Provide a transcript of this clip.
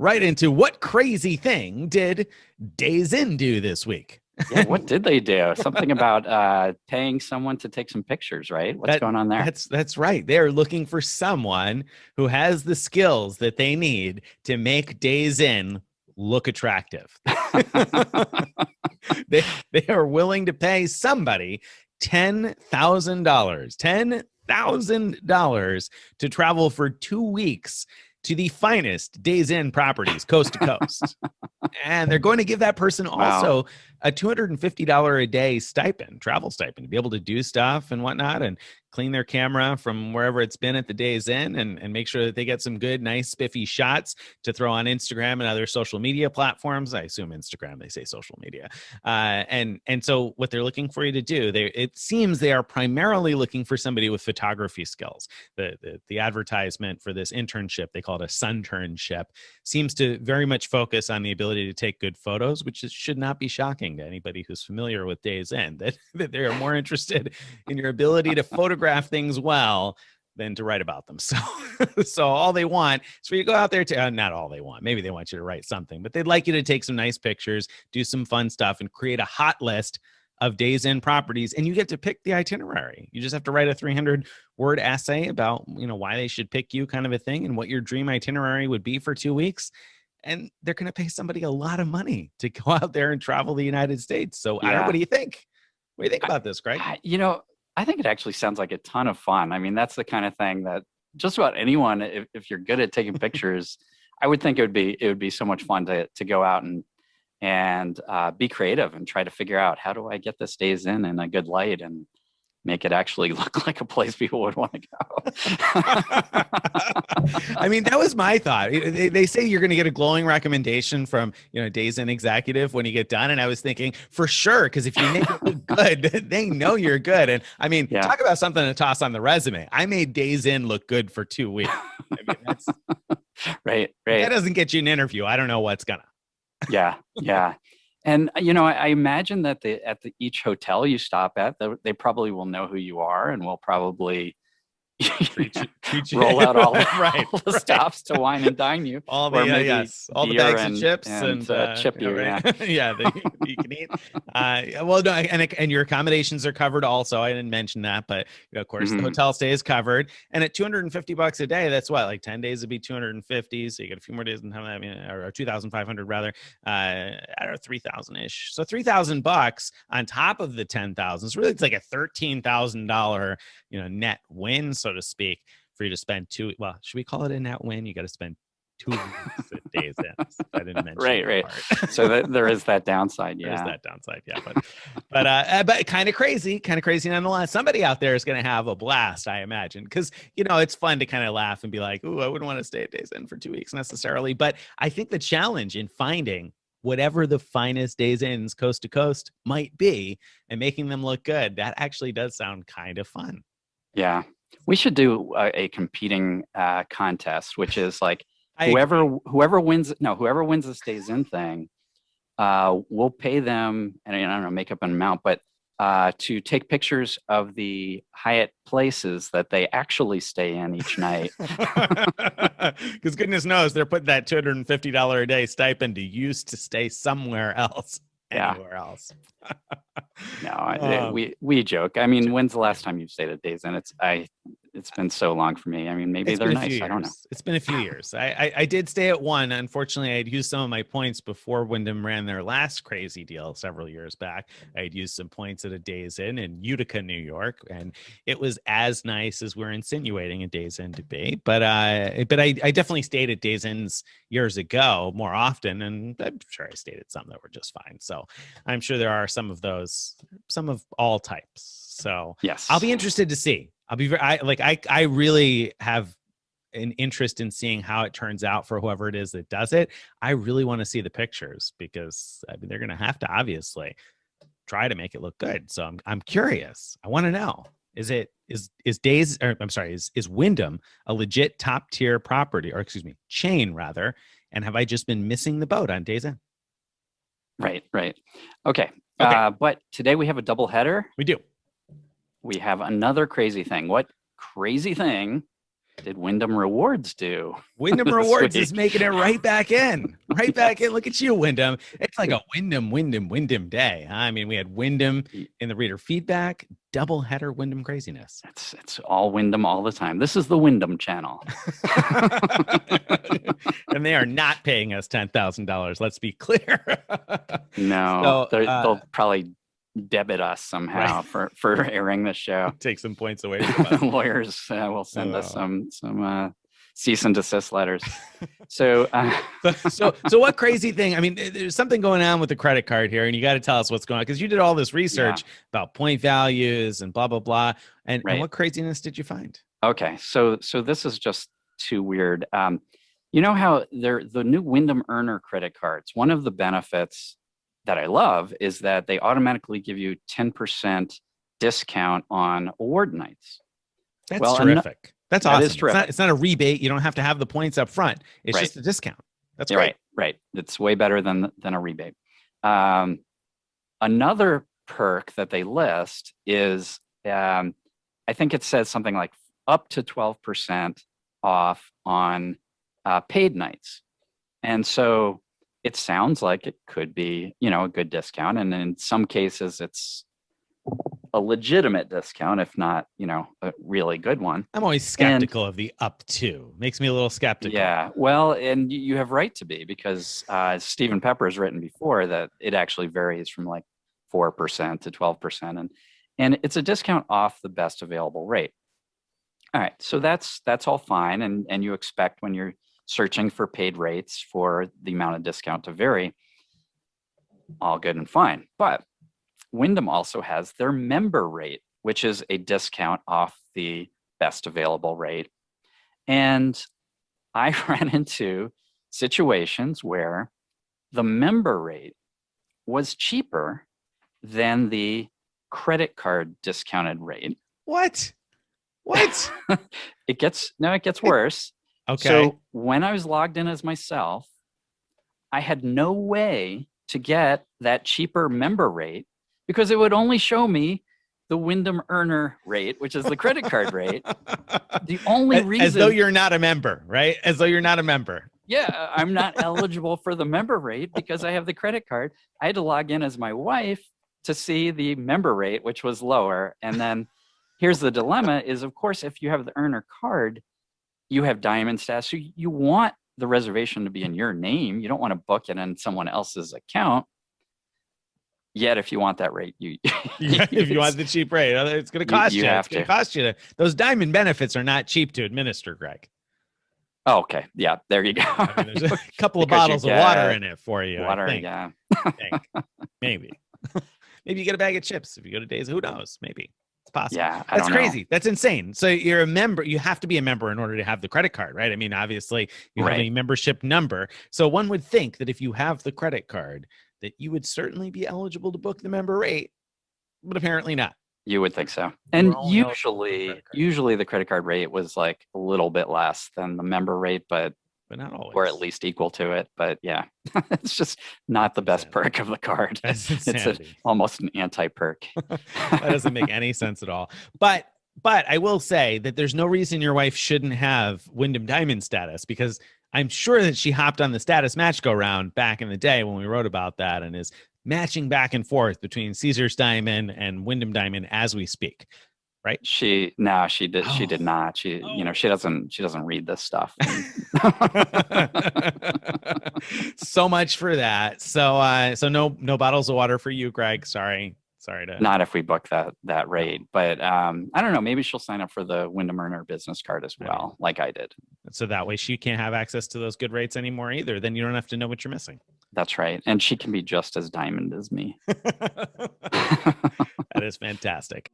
right into what crazy thing did Days Inn do this week? Yeah, what did they do? Something about paying someone to take some pictures, right? What's That going on there? that's right. They're looking for someone who has the skills that they need to make Days Inn look attractive. They are willing to pay somebody $10,000 to travel for 2 weeks to the finest Days Inn properties coast to coast. And they're going to give that person Wow. also a $250 a day stipend, travel stipend, to be able to do stuff and whatnot and clean their camera from wherever it's been at the Days Inn and make sure that they get some good, nice, spiffy shots to throw on Instagram and other social media platforms. I assume Instagram, they say social media. And so what they're looking for you to do, it seems they are primarily looking for somebody with photography skills. The advertisement for this internship, they call it a sunternship, seems to very much focus on the ability to take good photos, which should not be shocking to anybody who's familiar with Days Inn, that they are more interested in your ability to photograph things well than to write about them. So all they want is for you to go out there to, not all they want, maybe they want you to write something, but they'd like you to take some nice pictures, do some fun stuff, and create a hot list of Days Inn properties, and you get to pick the itinerary. You just have to write a 300-word essay about, why they should pick you, kind of a thing, and what your dream itinerary would be for 2 weeks. And they're going to pay somebody a lot of money to go out there and travel the United States. So I don't know, Yeah. what do you think? What do you think about this, Greg? I think it actually sounds like a ton of fun. I mean, that's the kind of thing that just about anyone, if you're good at taking pictures, I would think it would be so much fun to go out and be creative and try to figure out, how do I get this Days Inn in a good light and make it actually look like a place people would want to go. I mean, that was my thought. They say you're going to get a glowing recommendation from, Days Inn executive when you get done. And I was thinking, for sure, because if you make it look good, they know you're good. And I mean, Yeah. talk about something to toss on the resume. I made Days Inn look good for 2 weeks. I mean, that's Right. that doesn't get you an interview. I don't know what's gonna. Yeah. And I imagine that at each hotel you stop at, they probably will know who you are and will probably Treat you. roll out all right, all the stops to wine and dine you, all the or maybe all the beer bags of chips and chip you. right. Yeah. Yeah, that you can eat. Well, no, and your accommodations are covered also. I didn't mention that, but of course the hotel stay is covered. And at $250 a day, that's what, like 10 days would be 250. So you get a few more days than time. I mean, or 2,500 rather. I don't know, 3,000 ish. So $3,000 on top of the 10,000. So really, it's like a $13,000 net win, so to speak, for you to spend well, should we call it a net win? You got to spend 2 weeks at Days Inn. I didn't mention Right. part. So there is that downside. Yeah. There's that downside. Yeah. But kind of crazy nonetheless. Somebody out there is going to have a blast, I imagine, because, it's fun to kind of laugh and be like, ooh, I wouldn't want to stay at Days Inn for 2 weeks necessarily. But I think the challenge in finding whatever the finest Days Inns coast to coast might be and making them look good, that actually does sound kind of fun. Yeah. We should do a competing contest, which is like whoever wins this Days Inn thing, we'll pay them, and I don't know, make up an amount, but to take pictures of the Hyatt places that they actually stay in each night. Because goodness knows they're putting that $250 a day stipend to use to stay somewhere else. Yeah. Anywhere else. No, we joke. I mean, when's the last time you stayed at Days Inn? It's been so long for me. I mean, maybe they're nice. I don't know. It's been a few years. I did stay at one. Unfortunately, I had used some of my points before Wyndham ran their last crazy deal several years back. I had used some points at a Days Inn in Utica, New York, and it was as nice as we're insinuating a Days Inn to be. But I definitely stayed at Days Inns years ago more often, and I'm sure I stayed at some that were just fine. So I'm sure there are some of those, some of all types. So yes, I'll be interested to see. I really have an interest in seeing how it turns out for whoever it is that does it. I really want to see the pictures because they're going to have to obviously try to make it look good. So I'm curious. I want to know, is Wyndham a legit top tier property, or excuse me, chain rather? And have I just been missing the boat on Days Inn? Right. Okay. But today we have a double header. We do. We have another crazy thing. What crazy thing did Wyndham Rewards do? Wyndham this Rewards week? is making it right back in. Right back in. Look at you, Wyndham. It's like a Wyndham day. I mean, we had Wyndham in the reader feedback, double header Wyndham craziness. It's all Wyndham all the time. This is the Wyndham channel. And they are not paying us $10,000. Let's be clear. No, So, they'll probably debit us somehow for airing the show. take some points away from us. Lawyers will send us some cease and desist letters. So what crazy thing? I mean, there's something going on with the credit card here, and you got to tell us what's going on, because you did all this research about point values and blah blah blah. And what craziness did you find? Okay, so this is just too weird. You know how the new Wyndham Earner credit cards, one of the benefits that I love is that they automatically give you 10% discount on award nights. That's terrific. That's awesome. Is terrific. It's not a rebate. You don't have to have the points up front. It's just a discount. That's great. Right. It's way better than a rebate. Another perk that they list is, I think it says something like up to 12% off on paid nights. And so it sounds like it could be, a good discount. And in some cases, it's a legitimate discount, if not, a really good one. I'm always skeptical of the up to. Makes me a little skeptical. Yeah, well, and you have right to be, because Stephen Pepper has written before that it actually varies from like 4% to 12%. And it's a discount off the best available rate. All right, so that's all fine. And you expect when you're searching for paid rates for the amount of discount to vary, all good and fine. But Wyndham also has their member rate, which is a discount off the best available rate. And I ran into situations where the member rate was cheaper than the credit card discounted rate. What? It gets worse. Okay. So when I was logged in as myself, I had no way to get that cheaper member rate, because it would only show me the Wyndham Earner rate, which is the credit card rate. The only reason... As though you're not a member, right? As though you're not a member. Yeah, I'm not eligible for the member rate because I have the credit card. I had to log in as my wife to see the member rate, which was lower. And then here's the dilemma is, of course, if you have the Earner card, you have diamond status. So you want the reservation to be in your name. You don't want to book it in someone else's account. Yet, if you want that rate, if you want the cheap rate, it's going to cost you. It's going to cost you. Those diamond benefits are not cheap to administer, Greg. Oh, okay. Yeah, there you go. I mean, there's a couple of bottles of water in it for you. Water, I think. yeah. Maybe. Maybe you get a bag of chips if you go to Days. Who knows? Maybe. It's possible. Yeah, that's crazy. That's insane. So you're a member. You have to be a member in order to have the credit card, right? I mean, obviously, you have a membership number. So one would think that if you have the credit card, that you would certainly be eligible to book the member rate, but apparently not. You would think so. And usually the credit card rate was like a little bit less than the member rate, but not always. Or at least equal to it. But yeah, it's just not the best perk of the card. It's almost an anti-perk. That doesn't make any sense at all. But I will say that there's no reason your wife shouldn't have Wyndham Diamond status, because I'm sure that she hopped on the status match go round back in the day when we wrote about that, and is matching back and forth between Caesar's Diamond and Wyndham Diamond as we speak. Right? She did. She did not. She doesn't read this stuff. So much for that. So no bottles of water for you, Greg. Sorry to. Not if we book that rate, but I don't know. Maybe she'll sign up for the Wyndham Earner business card as well, like I did. So that way she can't have access to those good rates anymore either. Then you don't have to know what you're missing. That's right, and she can be just as diamond as me. That is fantastic.